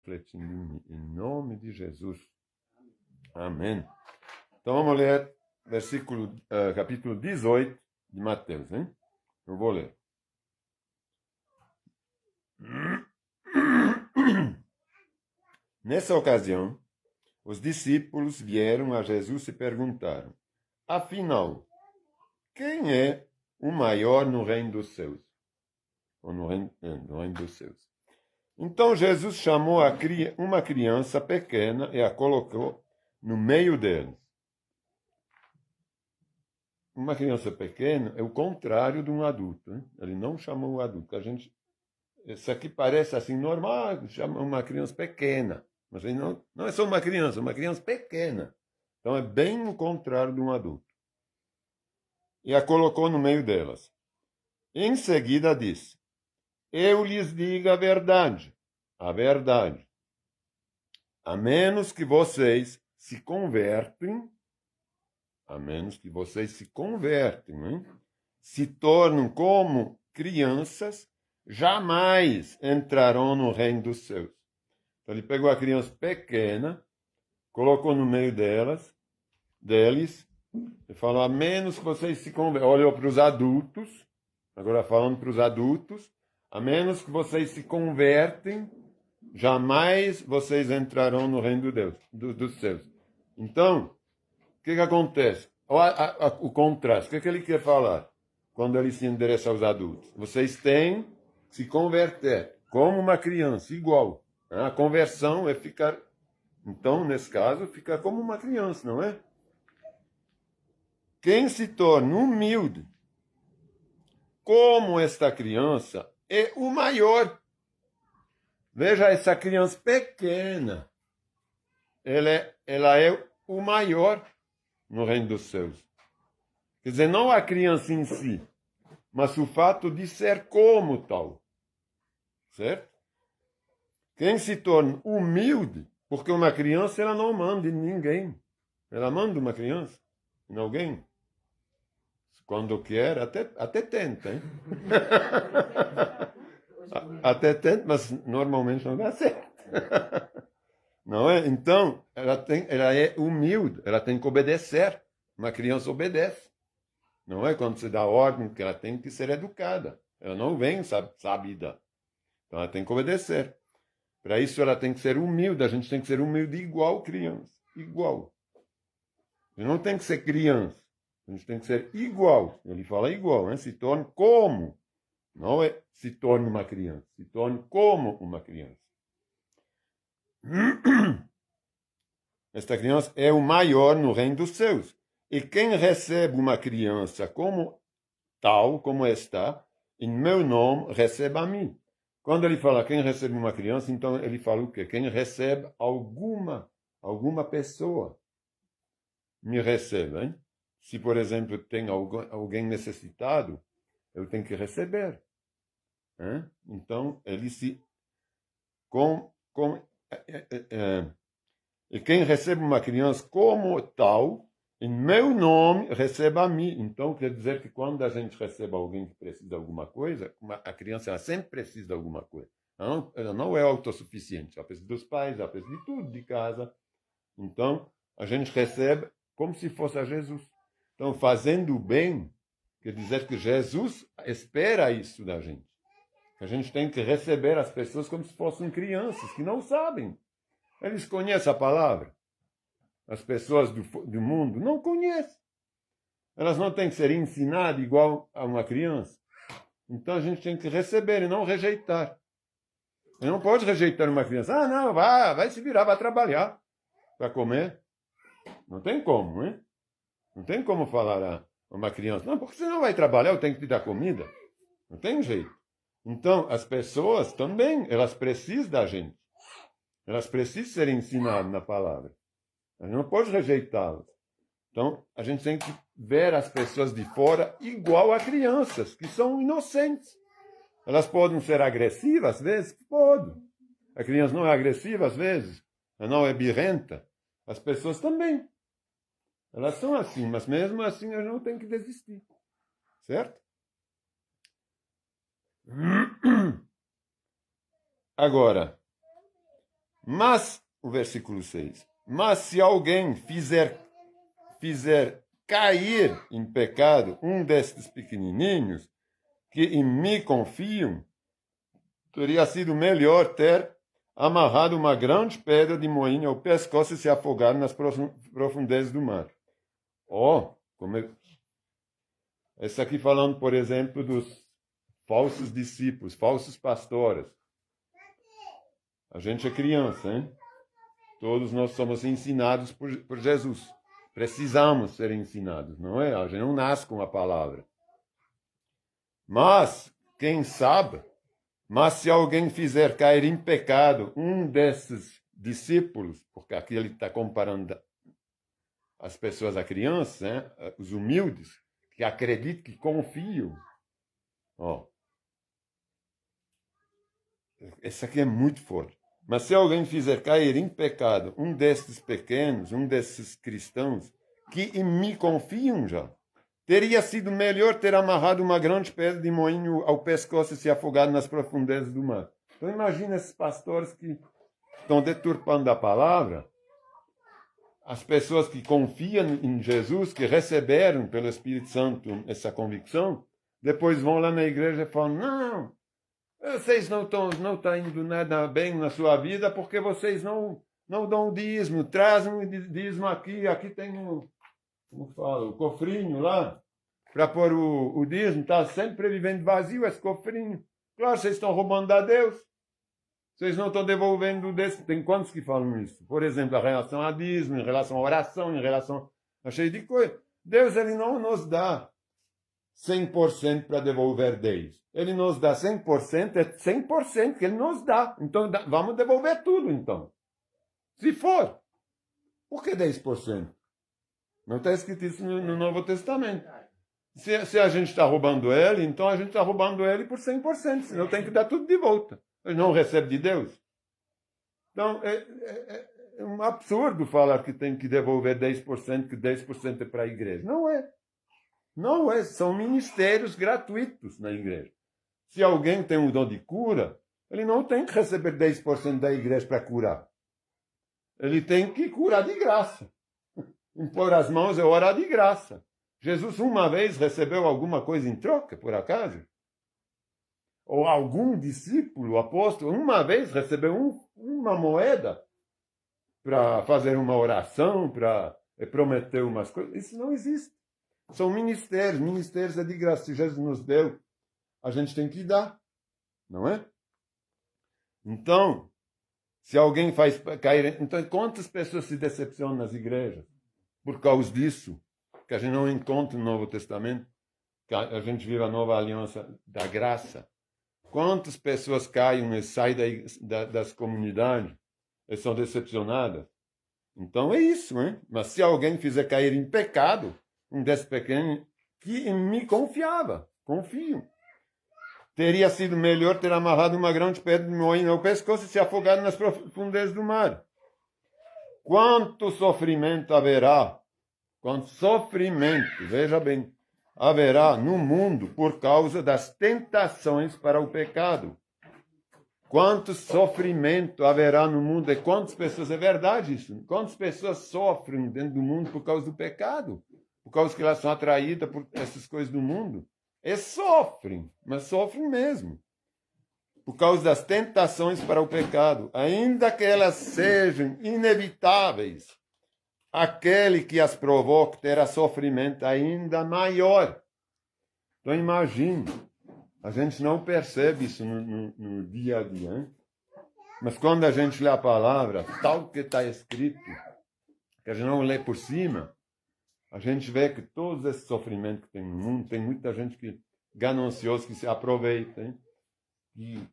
refletindo em mim. Em nome de Jesus. Amém. Então vamos ler capítulo 18 de Mateus, hein? Eu vou ler. Nessa ocasião, os discípulos vieram a Jesus e perguntaram: afinal, quem é o maior no reino dos céus? Ou no reino dos céus. Então Jesus chamou uma criança pequena e a colocou no meio deles. Uma criança pequena é o contrário de um adulto. Hein? Ele não chamou o adulto. Isso aqui parece assim normal, chama uma criança pequena. Mas ele não é só uma criança pequena. Então é bem o contrário de um adulto. E a colocou no meio delas. Em seguida disse: eu lhes digo a verdade. A menos que vocês se convertem, hein? Se tornam como crianças, jamais entrarão no reino dos céus. Então ele pegou a criança pequena, colocou no meio deles, e falou: a menos que vocês se convertam. Olhou para os adultos, agora falando para os adultos, a menos que vocês se convertem, jamais vocês entrarão no reino de Deus, dos céus. Então, o que acontece? O contraste. O que ele quer falar quando ele se endereça aos adultos? Vocês têm que se converter como uma criança, igual. A conversão é ficar, então, nesse caso, ficar como uma criança, não é? Quem se torna humilde como esta criança é o maior. Veja essa criança pequena. Ela é o maior no reino dos céus. Quer dizer, não a criança em si, mas o fato de ser como tal. Certo? Quem se torna humilde, porque uma criança ela não manda em ninguém. Ela manda uma criança em alguém. Quando quer, até tenta, hein? Até tenta, mas normalmente não dá certo. Não é? Então, ela é humilde, ela tem que obedecer. Uma criança obedece. Não é? Quando se dá ordem, que ela tem que ser educada. Ela não vem sabida. Então, ela tem que obedecer. Para isso, ela tem que ser humilde. A gente tem que ser humilde igual criança. Igual. E não tem que ser criança. A gente tem que ser igual. Ele fala igual, né? Se torne como. Não é se torne uma criança. Se torne como uma criança. Esta criança é o maior no reino dos céus. E quem recebe uma criança como tal, como está, em meu nome, recebe a mim. Quando ele fala quem recebe uma criança, então ele fala o quê? Quem recebe alguma pessoa me recebe. Hein? Se, por exemplo, tem alguém necessitado, eu tenho que receber. Hein? Então, ele se... E quem recebe uma criança como tal, em meu nome, recebe a mim. Então, quer dizer que quando a gente recebe alguém que precisa de alguma coisa, a criança ela sempre precisa de alguma coisa. Ela não é autossuficiente. Ela precisa dos pais, ela precisa de tudo, de casa. Então, a gente recebe como se fosse a Jesus. Então, fazendo o bem, quer dizer que Jesus espera isso da gente. A gente tem que receber as pessoas como se fossem crianças, que não sabem. Eles conhecem a palavra. As pessoas do mundo não conhecem. Elas não têm que ser ensinadas igual a uma criança. Então a gente tem que receber e não rejeitar. Você não pode rejeitar uma criança. Ah, não, vai se virar, vai trabalhar para comer. Não tem como, hein? Não tem como falar a uma criança, não, porque você não vai trabalhar, eu tenho que te dar comida. Não tem jeito. Então, as pessoas também, elas precisam da gente. Elas precisam ser ensinadas na palavra. A gente não pode rejeitá-las. Então, a gente tem que ver as pessoas de fora igual a crianças, que são inocentes. Elas podem ser agressivas, às vezes? Pode. A criança não é agressiva, às vezes. Ela não é birrenta. As pessoas também. Elas são assim, mas mesmo assim a gente não tem que desistir. Certo? Agora, Mas, o versículo 6, mas se alguém fizer cair em pecado um destes pequenininhos, que em mim confiam, teria sido melhor ter amarrado uma grande pedra de moinho ao pescoço e se afogar nas profundezas do mar. Esse aqui falando, por exemplo, dos falsos discípulos, falsos pastores. A gente é criança, hein? Todos nós somos ensinados por Jesus. Precisamos ser ensinados, não é? A gente não nasce com a palavra. Mas, quem sabe, se alguém fizer cair em pecado um desses discípulos, porque aqui ele está comparando as pessoas a crianças, né? Os humildes, que acreditam, que confiam. Esse aqui é muito forte. Mas se alguém fizer cair em pecado um desses pequenos, um desses cristãos, que em mim confiam já, teria sido melhor ter amarrado uma grande pedra de moinho ao pescoço e se afogado nas profundezas do mar. Então imagina esses pastores que estão deturpando a palavra, as pessoas que confiam em Jesus, que receberam pelo Espírito Santo essa convicção, depois vão lá na igreja e falam, não, vocês não estão indo nada bem na sua vida porque vocês não dão o dízimo, trazem o dízimo aqui tem o cofrinho lá, para pôr o dízimo, está sempre vivendo vazio esse cofrinho. Claro, vocês estão roubando a Deus. Vocês não estão devolvendo desse. Tem quantos que falam isso? Por exemplo, em relação a dízimo, em relação à oração, em relação a cheio de coisa. Deus, ele não nos dá 100% para devolver 10%. Ele nos dá 100%, é 100% que ele nos dá. Então, vamos devolver tudo, então. Se for. Por que 10%? Não está escrito isso no Novo Testamento. Se a gente está roubando ele, então a gente está roubando ele por 100%. Senão tem que dar tudo de volta. Ele não recebe de Deus. Então, é um absurdo falar que tem que devolver 10%, que 10% é para a igreja. Não é. Não é. São ministérios gratuitos na igreja. Se alguém tem um dom de cura, ele não tem que receber 10% da igreja para curar. Ele tem que curar de graça. Impor as mãos é orar de graça. Jesus uma vez recebeu alguma coisa em troca, por acaso? Ou algum discípulo, apóstolo, uma vez recebeu uma moeda para fazer uma oração, para prometer umas coisas? Isso não existe. São ministérios é de graça. Se Jesus nos deu, a gente tem que dar, não é? Então, se alguém faz cair... Então, quantas pessoas se decepcionam nas igrejas por causa disso, que a gente não encontra no Novo Testamento, que a gente vive a nova aliança da graça? Quantas pessoas caem e saem das comunidades e são decepcionadas? Então é isso, hein? Mas se alguém fizer cair em pecado, um desses pequenos, que em mim confio. Teria sido melhor ter amarrado uma grande pedra de moinho ao pescoço e se afogado nas profundezas do mar. Quanto sofrimento haverá? Quanto sofrimento, veja bem, haverá no mundo por causa das tentações para o pecado. Quanto sofrimento haverá no mundo? E quantas pessoas, é verdade isso, quantas pessoas sofrem dentro do mundo por causa do pecado? Por causa que elas são atraídas por essas coisas do mundo? E sofrem, mas sofrem mesmo. Por causa das tentações para o pecado, ainda que elas sejam inevitáveis, aquele que as provoca terá sofrimento ainda maior. Então imagine, a gente não percebe isso no dia a dia, hein? Mas quando a gente lê a palavra, tal que está escrito, que a gente não lê por cima, a gente vê que todos esses sofrimentos que tem no mundo, tem muita gente que ganancioso, que se aproveita, hein?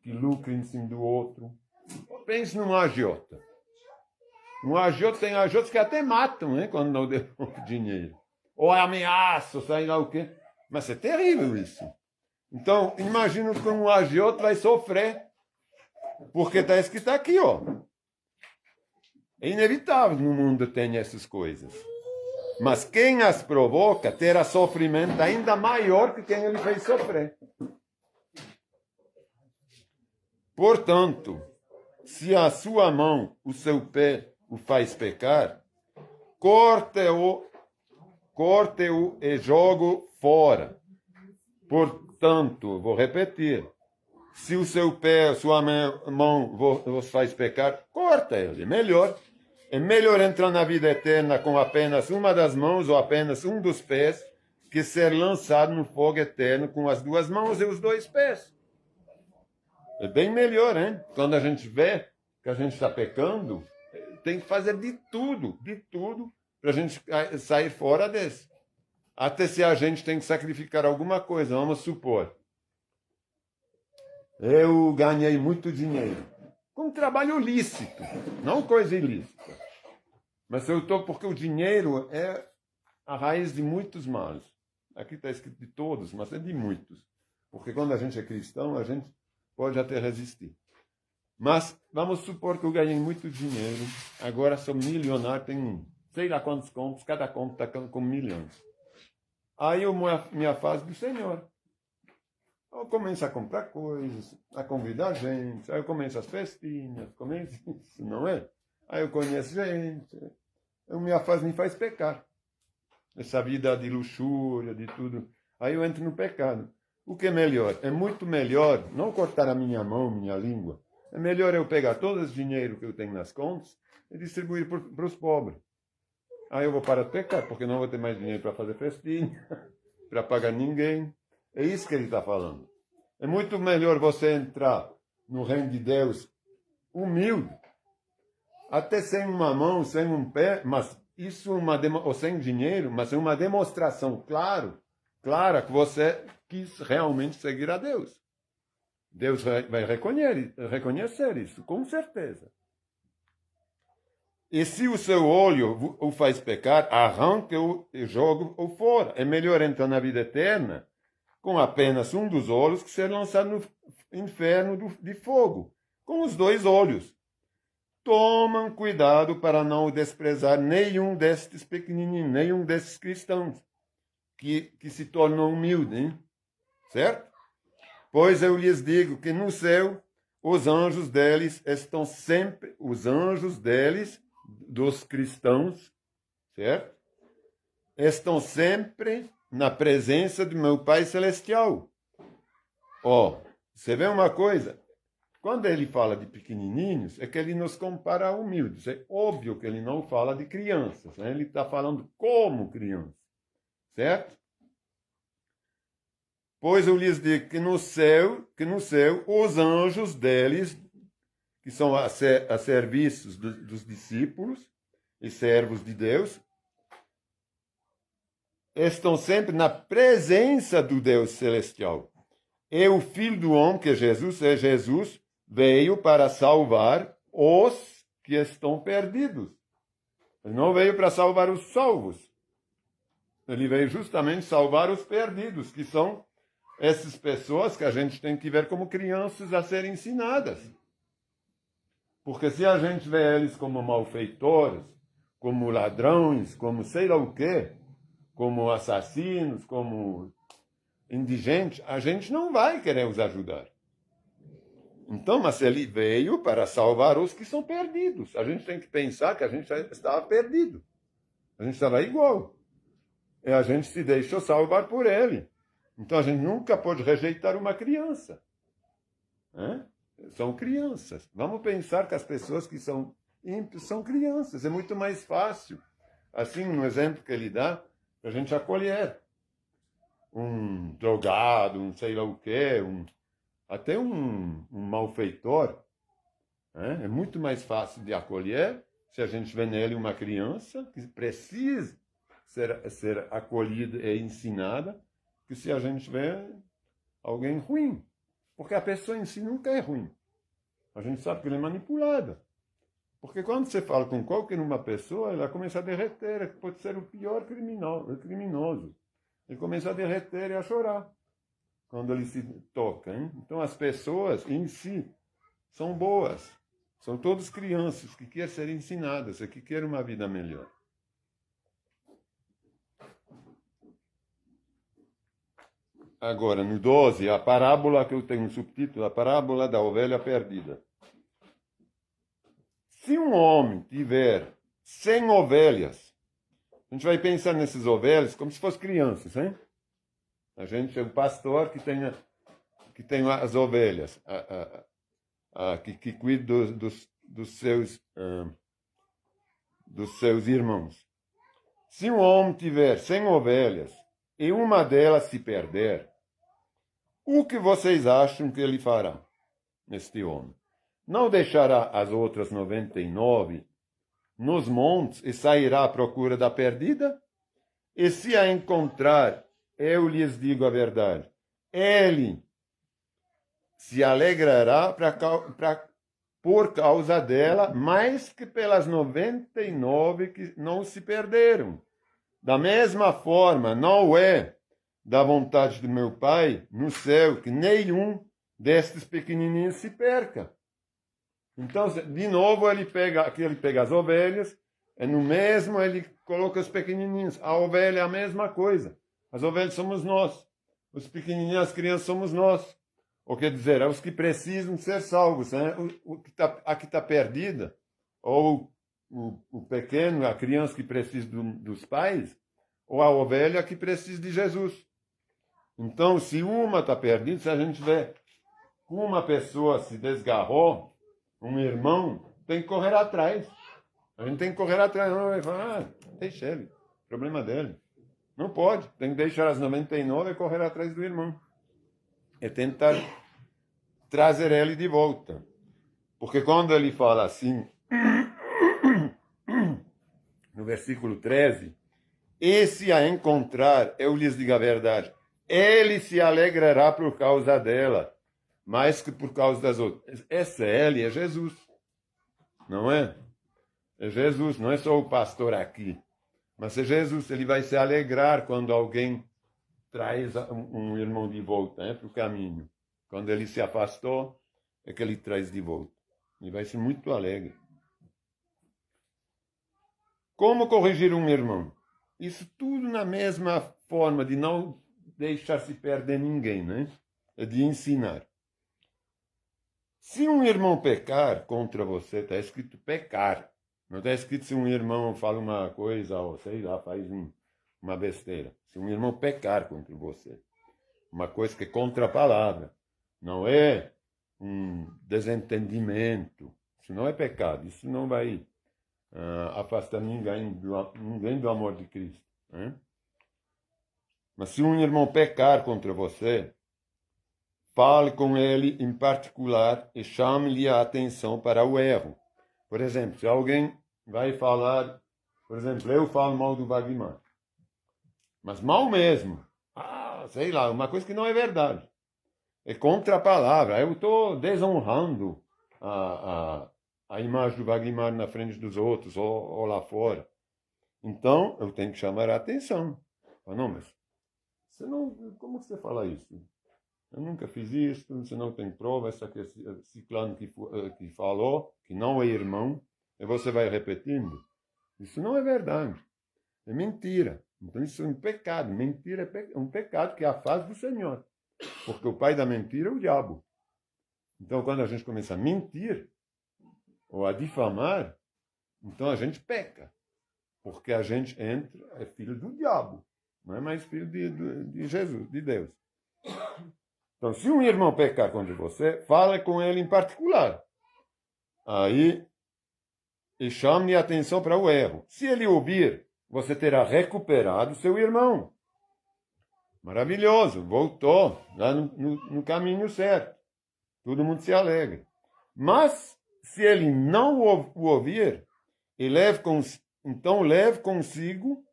Que lucra em cima do outro. Pense num agiota. Tem agiotas que até matam, né, quando não devolvem dinheiro. Ou ameaçam, sei lá o quê. Mas é terrível isso. Então, imagina que um agiota vai sofrer. Porque está escrito aqui, ó. É inevitável no mundo ter essas coisas. Mas quem as provoca terá sofrimento ainda maior que quem ele fez sofrer. Portanto, se a sua mão, o seu pé, o faz pecar, corte-o e jogue fora. Portanto, vou repetir, se o seu pé, a sua mão vos faz pecar, corta ele, melhor. É melhor entrar na vida eterna com apenas uma das mãos ou apenas um dos pés que ser lançado no fogo eterno com as duas mãos e os dois pés. É bem melhor, hein? Quando a gente vê que a gente está pecando, tem que fazer de tudo, para a gente sair fora desse. Até se a gente tem que sacrificar alguma coisa, vamos supor. Eu ganhei muito dinheiro com trabalho lícito, não coisa ilícita. Mas eu estou porque o dinheiro é a raiz de muitos males. Aqui está escrito de todos, mas é de muitos. Porque quando a gente é cristão, a gente pode até resistir. Mas vamos supor que eu ganhei muito dinheiro, agora sou milionário, tenho sei lá quantos contos, cada conto está com milhões. Aí eu me afasto do Senhor. Eu começo a comprar coisas, a convidar gente, aí eu começo as festinhas, começo isso, não é? Aí eu conheço gente, eu me afasto, me faz pecar. Essa vida de luxúria, de tudo. Aí eu entro no pecado. O que é melhor? É muito melhor não cortar a minha mão, minha língua. É melhor eu pegar todo esse dinheiro que eu tenho nas contas e distribuir para os pobres. Aí eu vou parar de pecar, porque não vou ter mais dinheiro para fazer festinha, para pagar ninguém. É isso que ele está falando. É muito melhor você entrar no reino de Deus humilde, até sem uma mão, sem um pé, mas isso ou sem dinheiro, mas é uma demonstração clara que você quis realmente seguir a Deus. Deus vai reconhecer isso, com certeza. E se o seu olho o faz pecar, arranque-o e jogue-o fora. É melhor entrar na vida eterna com apenas um dos olhos que ser lançado no inferno de fogo, com os dois olhos. Tomam cuidado para não desprezar nenhum destes pequenininhos, nenhum desses cristãos que se tornam humildes, hein? Certo? Pois eu lhes digo que no céu os anjos deles estão sempre, os anjos deles, dos cristãos, certo? Estão sempre na presença do meu Pai Celestial. Ó, você vê uma coisa? Quando ele fala de pequenininhos, é que ele nos compara a humildes. É óbvio que ele não fala de crianças, né? Ele está falando como criança, certo? Pois eu lhes digo que no céu, os anjos deles, que são a serviços dos discípulos e servos de Deus, estão sempre na presença do Deus celestial. E o Filho do Homem, que é Jesus, veio para salvar os que estão perdidos. Ele não veio para salvar os salvos. Ele veio justamente salvar os perdidos, que são essas pessoas que a gente tem que ver como crianças a serem ensinadas. Porque se a gente vê eles como malfeitores, como ladrões, como sei lá o quê, como assassinos, como indigentes, a gente não vai querer os ajudar. Então, mas ele veio para salvar os que são perdidos. A gente tem que pensar que a gente estava perdido. A gente estava igual. E a gente se deixou salvar por ele. Então a gente nunca pode rejeitar uma criança. São crianças. Vamos pensar que as pessoas que são ímpios são crianças. É muito mais fácil. Assim, no exemplo que ele dá, para a gente acolher um drogado, um sei lá o quê, até um malfeitor. É muito mais fácil de acolher se a gente vê nele uma criança que precisa ser acolhida e ensinada, que se a gente vê alguém ruim. Porque a pessoa em si nunca é ruim. A gente sabe que ela é manipulada. Porque quando você fala com qualquer uma pessoa, ela começa a derreter, pode ser o pior criminoso. Ele começa a derreter e a chorar quando ele se toca. Hein? Então as pessoas em si são boas. São todas crianças que querem ser ensinadas e que querem uma vida melhor. Agora, no 12, a parábola que eu tenho um subtítulo, a parábola da ovelha perdida. Se um homem tiver 100 ovelhas, a gente vai pensar nessas ovelhas como se fossem crianças, hein? A gente é um pastor que tem as ovelhas, que cuida dos seus irmãos. Se um homem tiver 100 ovelhas e uma delas se perder, o que vocês acham que ele fará, este homem? Não deixará as outras 99 nos montes e sairá à procura da perdida? E se a encontrar, eu lhes digo a verdade, ele se alegrará por causa dela, mais que pelas 99 que não se perderam. Da mesma forma, não é da vontade do meu Pai no céu que nenhum destes pequenininhos se perca. Então, de novo, ele pega as ovelhas, e no mesmo ele coloca os pequenininhos. A ovelha é a mesma coisa. As ovelhas somos nós. Os pequenininhos, as crianças somos nós. Ou quer dizer, é os que precisam ser salvos. Né? A que está perdida, ou o pequeno, a criança que precisa dos pais, ou a ovelha que precisa de Jesus. Então, se uma está perdida, se a gente vê que uma pessoa se desgarrou, um irmão, tem que correr atrás. A gente tem que correr atrás. Não vai falar, deixa ele, problema dele. Não pode, tem que deixar as 99 e correr atrás do irmão. É tentar trazer ele de volta. Porque quando ele fala assim, no versículo 13, e se a encontrar, eu lhes digo a verdade, ele se alegrará por causa dela, mais que por causa das outras. Esse ele é Jesus, não é? É Jesus, não é só o pastor aqui, mas é Jesus. Ele vai se alegrar quando alguém traz um irmão de volta para o caminho. Quando ele se afastou, é que ele traz de volta. Ele vai ser muito alegre. Como corrigir um irmão? Isso tudo na mesma forma de não deixar se perder ninguém, né? É de ensinar. Se um irmão pecar contra você, está escrito pecar. Não está escrito se um irmão fala uma coisa, ou sei lá, faz uma besteira. Se um irmão pecar contra você, uma coisa que é contra a palavra, não é um desentendimento, isso não é pecado, isso não vai afastar ninguém do amor de Cristo. Né? Mas se um irmão pecar contra você, fale com ele em particular e chame-lhe a atenção para o erro. Por exemplo, se alguém vai falar, por exemplo, eu falo mal do Wagner, mas mal mesmo, sei lá, uma coisa que não é verdade. É contra a palavra. Eu estou desonrando a imagem do Wagner na frente dos outros ou lá fora. Então, eu tenho que chamar a atenção. Não, mas você não, como você fala isso? Eu nunca fiz isso, você não tem prova, esse ciclano que falou, que não é irmão, e você vai repetindo. Isso não é verdade. É mentira. Então isso é um pecado. Mentira é um pecado que afasta do Senhor. Porque o pai da mentira é o diabo. Então quando a gente começa a mentir, ou a difamar, então a gente peca. Porque a gente é filho do diabo. Não é mais filho de Jesus, de Deus. Então, se um irmão pecar contra você, fale com ele em particular. Aí, e chame a atenção para o erro. Se ele ouvir, você terá recuperado seu irmão. Maravilhoso, voltou lá no caminho certo. Todo mundo se alegra. Mas, se ele não o ouvir, então leve consigo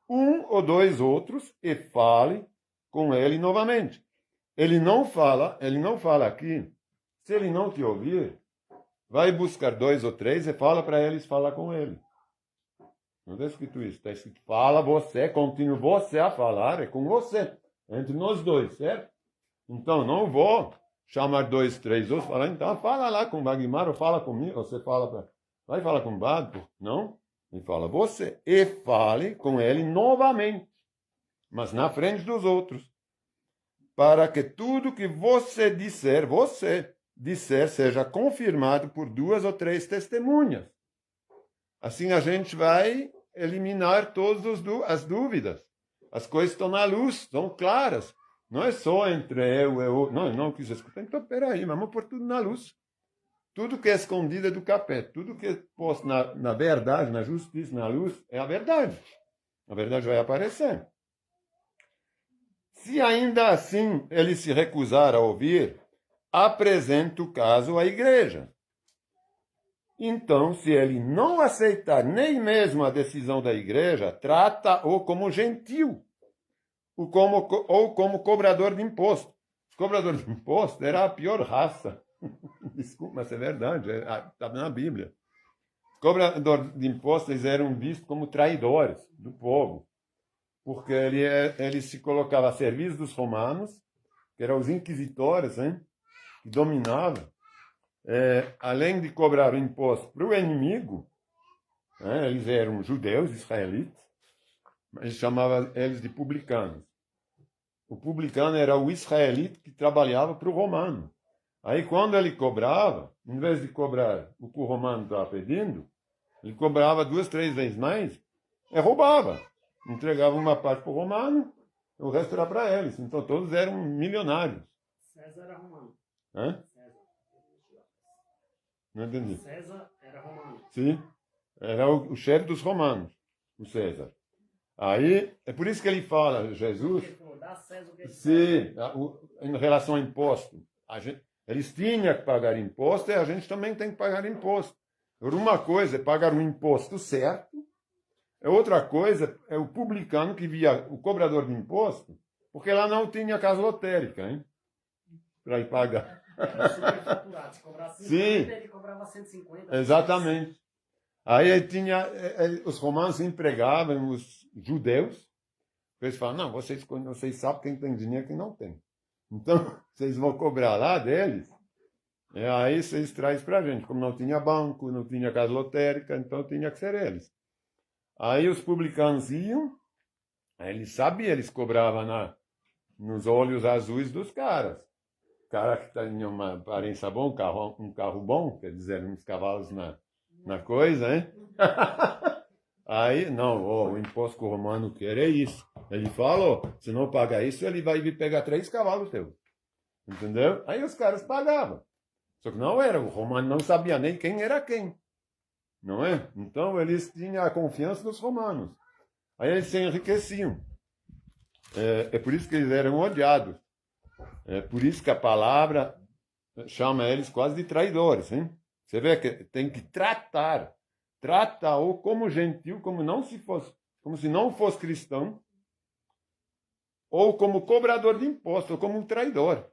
um ou dois outros e fale com ele novamente. Ele não fala aqui. Se ele não te ouvir, vai buscar 2 ou 3 e fala para eles falar com ele. Não está escrito isso. Está escrito, fala você, continua você a falar, é com você. Entre nós dois, certo? Então, não vou chamar 2, 3 outros, falar, então fala lá com o Wagner, ou fala comigo, você vai falar com o Wagner? Não. Ele fala você. E fale com ele novamente. Mas na frente dos outros. Para que tudo que você disser seja confirmado por 2 ou 3 testemunhas. Assim a gente vai eliminar todas as dúvidas. As coisas estão na luz, estão claras. Não é só entre eu e eu. Não, eu não quis escutar. Então, peraí, vamos pôr tudo na luz. Tudo que é escondido é do capeta. Tudo que é posto na verdade, na justiça, na luz, é a verdade. A verdade vai aparecer. Se ainda assim ele se recusar a ouvir, apresenta o caso à igreja. Então, se ele não aceitar nem mesmo a decisão da igreja, trata-o como gentil ou como cobrador de imposto. O cobrador de imposto era a pior raça. Desculpa, mas é verdade, está na Bíblia. Os cobradores de impostos eles eram vistos como traidores do povo, porque ele se colocava a serviço dos romanos, que eram os inquisitores, hein, que dominavam. Além de cobrar o imposto para o inimigo, eles eram judeus, israelitas, mas chamava eles de publicanos. O publicano era o israelita que trabalhava para o romano. Aí quando ele cobrava, em vez de cobrar o que o romano estava pedindo, ele cobrava 2, 3 vezes mais e roubava. Entregava uma parte para o romano, o resto era para eles. Então todos eram milionários. César era romano. Hã? Não entendi. César era romano. Sim, era o chefe dos romanos, o César. Aí, é por isso que ele fala, Jesus, Ele falou, dá César o que é de se, em relação a imposto, eles tinham que pagar imposto e a gente também tem que pagar imposto. Uma coisa é pagar o imposto certo, outra coisa é o publicano que via o cobrador de imposto, porque lá não tinha casa lotérica, hein? Para ir pagar. Era superfaturado. Se cobrasse 50, ele cobrava 150. Exatamente. Aí os romanos empregavam os judeus. Eles falam, não, vocês sabem quem tem dinheiro e quem não tem. Então, vocês vão cobrar lá deles, aí vocês trazem para a gente. Como não tinha banco, não tinha casa lotérica, então tinha que ser eles. Aí os publicanos iam, aí eles sabiam, eles cobravam nos olhos azuis dos caras. O cara que tinha uma aparência boa, um carro bom, quer dizer, uns cavalos na coisa, hein? Aí, não, o imposto que o romano quer é isso. Ele falou, se não pagar isso, ele vai vir pegar 3 cavalos teus. Entendeu? Aí os caras pagavam. Só que não era, o romano não sabia nem quem era quem. Não é? Então eles tinham a confiança dos romanos. Aí eles se enriqueciam. É por isso que eles eram odiados. É por isso que a palavra chama eles quase de traidores. Hein? Você vê que tem que trata-o como gentil, como se não fosse cristão, ou como cobrador de impostos, ou como um traidor.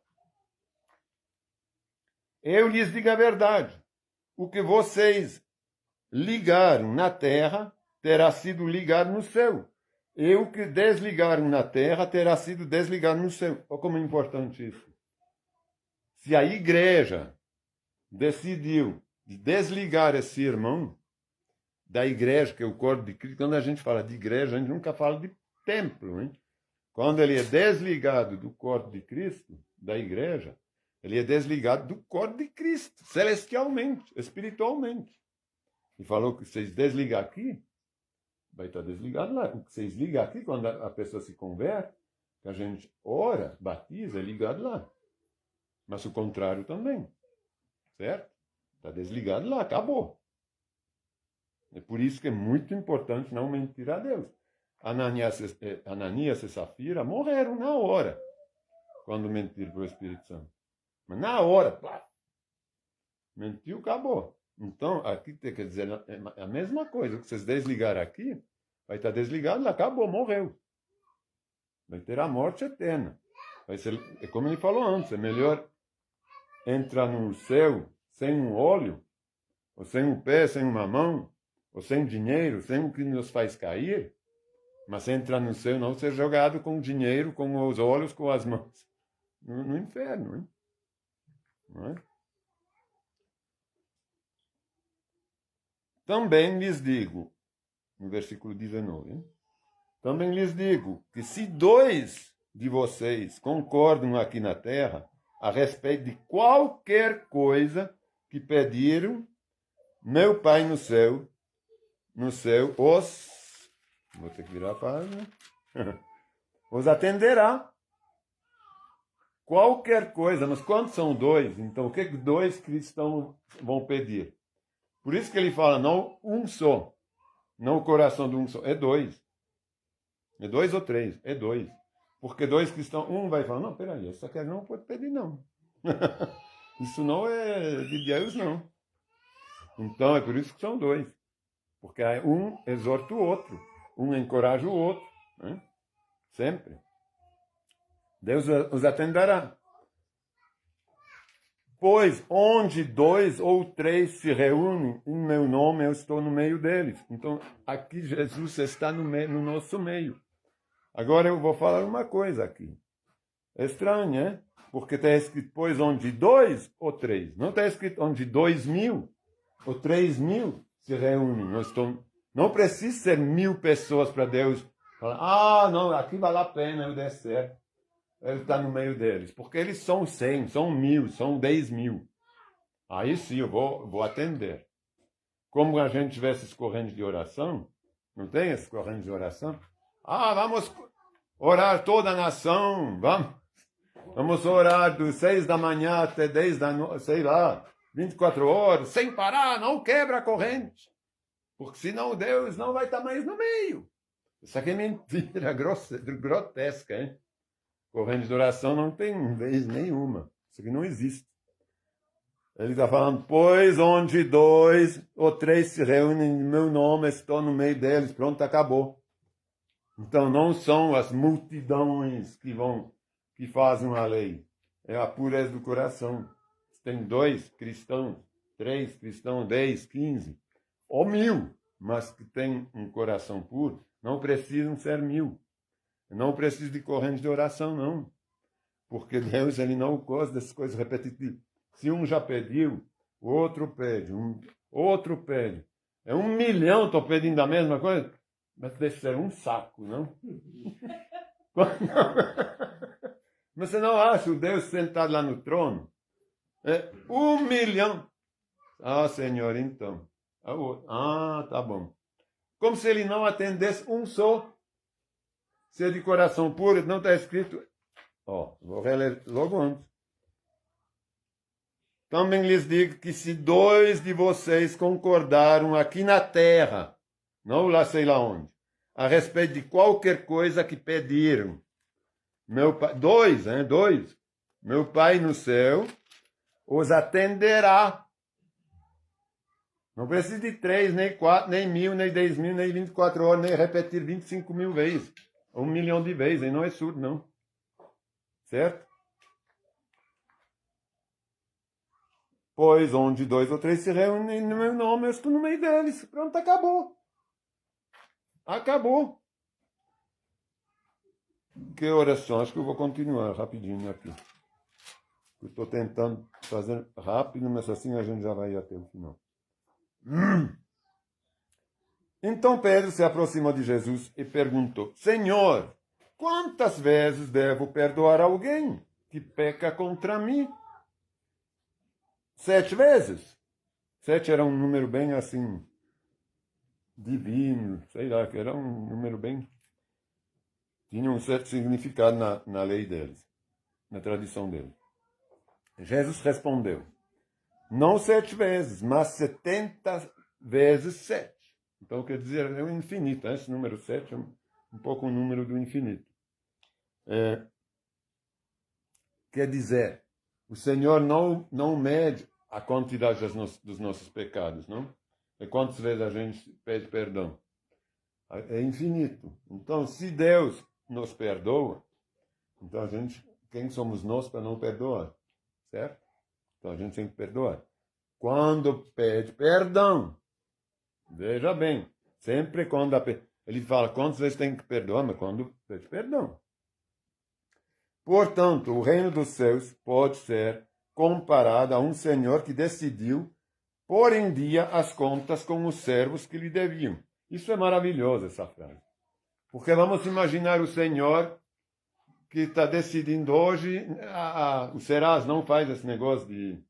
Eu lhes digo a verdade, o que vocês ligaram na terra terá sido ligado no céu, e o que desligaram na terra terá sido desligado no céu. Olha como é importante isso. Se a igreja decidiu desligar esse irmão da igreja, que é o corpo de Cristo, quando a gente fala de igreja, a gente nunca fala de templo, hein? Quando ele é desligado do corpo de Cristo, da igreja, ele é desligado do corpo de Cristo, celestialmente, espiritualmente. E falou que vocês desligar aqui, vai estar desligado lá. O que vocês ligam aqui, quando a pessoa se converte, que a gente ora, batiza, é ligado lá. Mas o contrário também. Certo? Está desligado lá, acabou. É por isso que é muito importante não mentir a Deus. Ananias e Safira morreram na hora, quando mentiram para o Espírito Santo. Mas na hora, pá, mentiu, acabou. Então, aqui quer dizer, é a mesma coisa. O que vocês desligaram aqui, vai estar desligado lá, acabou, morreu. Vai ter a morte eterna. Vai ser, é como ele falou antes, é melhor entrar no céu sem um olho, ou sem um pé, sem uma mão, ou sem dinheiro, sem o que nos faz cair, mas entrar no céu não ser jogado com dinheiro, com os olhos, com as mãos, no inferno. Hein? Não é? Também lhes digo, no versículo 19, hein? Também lhes digo que se 2 de vocês concordam aqui na terra a respeito de qualquer coisa que pediram, meu Pai no céu no céu vou ter que virar a página, os atenderá. Qualquer coisa, mas quando são dois, então o que dois cristãos vão pedir? Por isso que ele fala, não um só, não o coração de um só, é dois. É dois ou três, é dois. Porque dois cristãos, um vai falar, não, peraí, essa aqui não pode pedir não. Isso não é de Deus, não. Então é por isso que são dois. Porque um exorta o outro, um encoraja o outro, né? Sempre. Deus os atenderá. Pois onde dois ou três se reúnem em meu nome, eu estou no meio deles. Então aqui Jesus está no nosso meio. Agora eu vou falar uma coisa aqui. É estranho, né? Porque está escrito, pois onde dois ou três. Não está escrito onde 2.000 ou 3.000 se reúnem. Não precisa ser 1.000 pessoas para Deus falar, não, aqui vale a pena eu der certo. Ele está no meio deles. Porque eles são 100, são 1.000, são 10.000. Aí sim eu vou atender. Como a gente tivesse esses correntes de oração, não tem esses correntes de oração? Vamos orar toda a nação, vamos orar dos 6 da manhã até 10 da noite, sei lá, 24 horas, sem parar, não quebra a corrente. Porque senão Deus não vai estar mais no meio. Isso aqui é mentira grotesca, hein? Corrente de oração não tem vez nenhuma. Isso aqui não existe. Ele está falando, pois onde 2 ou 3 se reúnem em meu nome, estou no meio deles. Pronto, acabou. Então não são as multidões que fazem a lei. É a pureza do coração. Tem 2 cristãos, 3 cristãos, 10, 15, ou 1.000, mas que tem um coração puro, não precisam ser 1.000. Não precisa de corrente de oração, não. Porque Deus ele não gosta dessas coisas repetitivas. Se um já pediu, o outro pede, outro pede. É 1.000.000 estão pedindo a mesma coisa, mas deve ser um saco, não? Mas você não acha o Deus sentado lá no trono? É 1.000.000. Senhor, então. Tá bom. Como se ele não atendesse um só. Se é de coração puro, não está escrito. Vou reler logo antes. Também lhes digo que se 2 de vocês concordaram aqui na terra, não lá sei lá onde, a respeito de qualquer coisa que pediram, meu pai, 2, né? 2, meu Pai no céu os atenderá. Não precisa de 3, nem 4, nem 1.000, nem 10.000, nem 24 horas, nem repetir 25.000 vezes. 1.000.000 de vezes, aí não é surdo, não. Certo? Pois onde 2 ou 3 se reúnem no meu nome, eu estou no meio deles. Pronto, acabou. Acabou. Que oração? Acho que eu vou continuar rapidinho aqui. Eu estou tentando fazer rápido, mas assim a gente já vai até o final. Então Pedro se aproximou de Jesus e perguntou, Senhor, quantas vezes devo perdoar alguém que peca contra mim? 7 vezes? 7 era um número bem assim, divino, sei lá, que era um número bem... Tinha um certo significado na lei deles, na tradição deles. Jesus respondeu, não 7 vezes, mas 70 vezes 7. Então, quer dizer, é o infinito. Esse número 7 é um pouco o número do infinito. Quer dizer, o Senhor não mede a quantidade dos nossos pecados, não? É quantas vezes a gente pede perdão. É infinito. Então, se Deus nos perdoa, então quem somos nós para não perdoar? Certo? Então a gente tem que perdoar. Quando pede perdão, veja bem, sempre quando ele fala quantas vezes tem que perdoar, mas quando pede perdão. Portanto, o reino dos céus pode ser comparado a um senhor que decidiu pôr em dia as contas com os servos que lhe deviam. Isso é maravilhoso, essa frase. Porque vamos imaginar o senhor que está decidindo hoje, o Serasa não faz esse negócio de...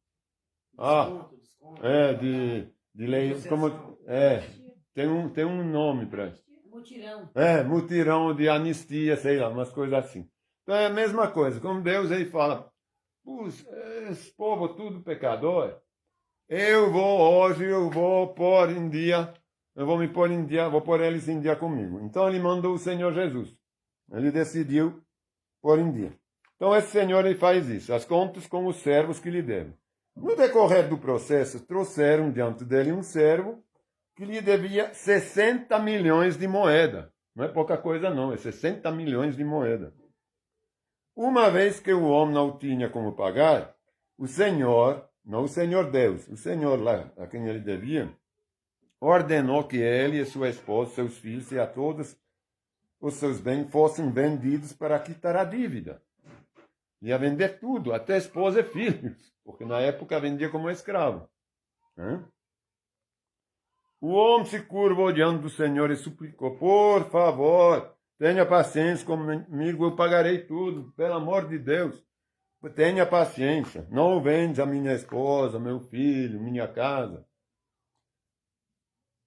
de lei, como Tem um nome para isso. Mutirão. Mutirão de anistia, sei lá, umas coisas assim. Então é a mesma coisa. Como Deus aí fala, esse povo tudo pecador, eu vou pôr em dia, eu vou me pôr em dia, vou pôr eles em dia comigo. Então ele mandou o Senhor Jesus. Ele decidiu pôr em dia. Então esse Senhor ele faz isso, as contas com os servos que lhe deram. No decorrer do processo, trouxeram diante dele um servo que lhe devia 60 milhões de moeda. Não é pouca coisa não, é 60 milhões de moeda. Uma vez que o homem não tinha como pagar, o Senhor, não o Senhor Deus, o Senhor lá, a quem ele devia, ordenou que ele e sua esposa, seus filhos e a todos os seus bens fossem vendidos para quitar a dívida. Ia vender tudo, até esposa e filhos, porque na época vendia como escravo. O homem se curvou diante do Senhor e suplicou, por favor, tenha paciência comigo, eu pagarei tudo, pelo amor de Deus. Tenha paciência, não vende a minha esposa, meu filho, minha casa.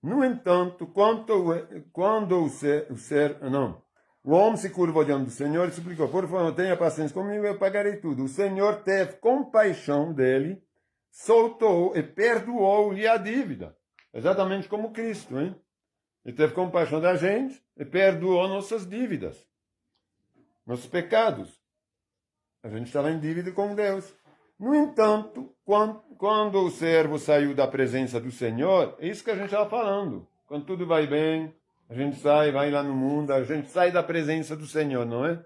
No entanto, o homem se curvou diante do Senhor e suplicou, por favor, tenha paciência comigo, eu pagarei tudo. O Senhor teve compaixão dele, soltou e perdoou-lhe a dívida. Exatamente como Cristo, hein? Ele teve compaixão da gente e perdoou nossas dívidas, nossos pecados. A gente estava em dívida com Deus. No entanto, quando o servo saiu da presença do Senhor, é isso que a gente estava falando. Quando tudo vai bem, a gente sai, vai lá no mundo, a gente sai da presença do Senhor, não é?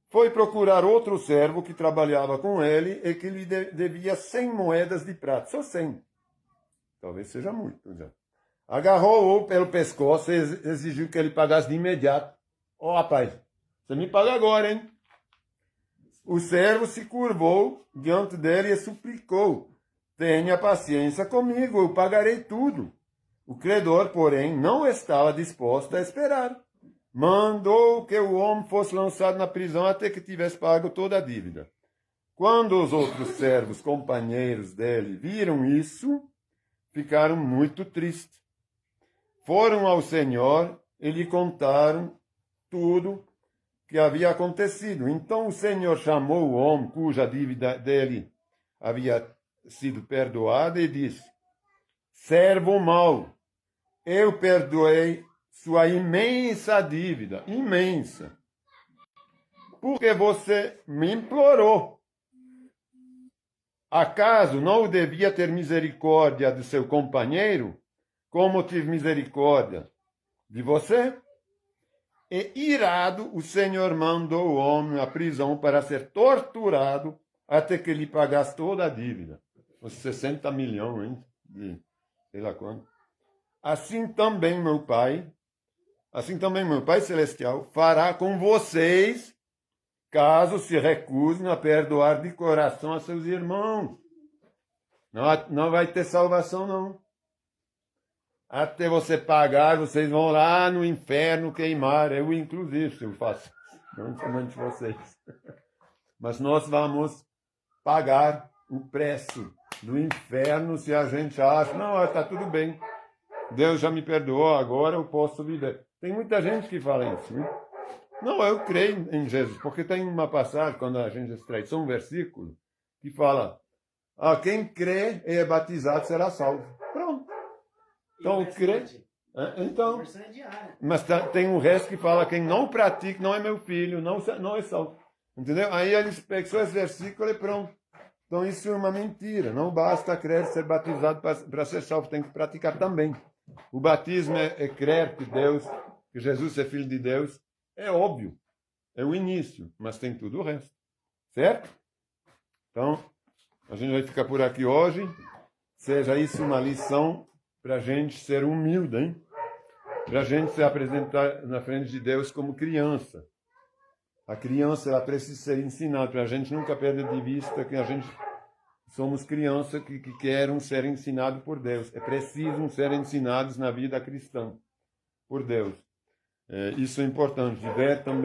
Foi procurar outro servo que trabalhava com ele e que lhe devia 100 moedas de prata. Só 100. Talvez seja muito já. Agarrou-o pelo pescoço e exigiu que ele pagasse de imediato. Rapaz, você me paga agora, hein? O servo se curvou diante dele e suplicou, tenha paciência comigo, eu pagarei tudo. O credor, porém, não estava disposto a esperar. Mandou que o homem fosse lançado na prisão até que tivesse pago toda a dívida. Quando os outros servos, companheiros dele, viram isso, ficaram muito tristes. Foram ao Senhor e lhe contaram tudo que havia acontecido. Então o Senhor chamou o homem cuja dívida dele havia sido perdoada e disse, servo mau, eu perdoei sua imensa dívida, imensa, porque você me implorou. Acaso não devia ter misericórdia do seu companheiro, como tive misericórdia de você? E irado, o Senhor mandou o homem à prisão para ser torturado até que ele pagasse toda a dívida. Os 60 milhões, hein? De sei lá quanto. Assim também meu Pai Celestial fará com vocês, caso se recusem a perdoar de coração a seus irmãos. Não vai ter salvação, não. Até você pagar, vocês vão lá no inferno queimar. Eu, inclusive, se eu faço. Não somente vocês. Mas nós vamos pagar o preço do inferno se a gente acha, não, está tudo bem. Deus já me perdoou, agora eu posso viver. Tem muita gente que fala isso, né? Não, eu creio em Jesus, porque tem uma passagem, quando a gente extrai, só um versículo, que fala, quem crê e é batizado será salvo. Pronto. Então, crê. Então, mas tem um resto que fala, quem não pratica não é meu filho, não é salvo. Entendeu? Aí eles pegam só esse versículo e pronto. Então isso é uma mentira. Não basta crer, ser batizado para ser salvo, tem que praticar também. O batismo é crer que Deus, que Jesus é filho de Deus. É óbvio. É o início, mas tem tudo o resto. Certo? Então, a gente vai ficar por aqui hoje. Seja isso uma lição para a gente ser humilde, hein? Para a gente se apresentar na frente de Deus como criança. A criança ela precisa ser ensinada, para a gente nunca perder de vista que a gente somos crianças que querem ser ensinados por Deus. É preciso ser ensinados na vida cristã por Deus. Isso é importante. Ver também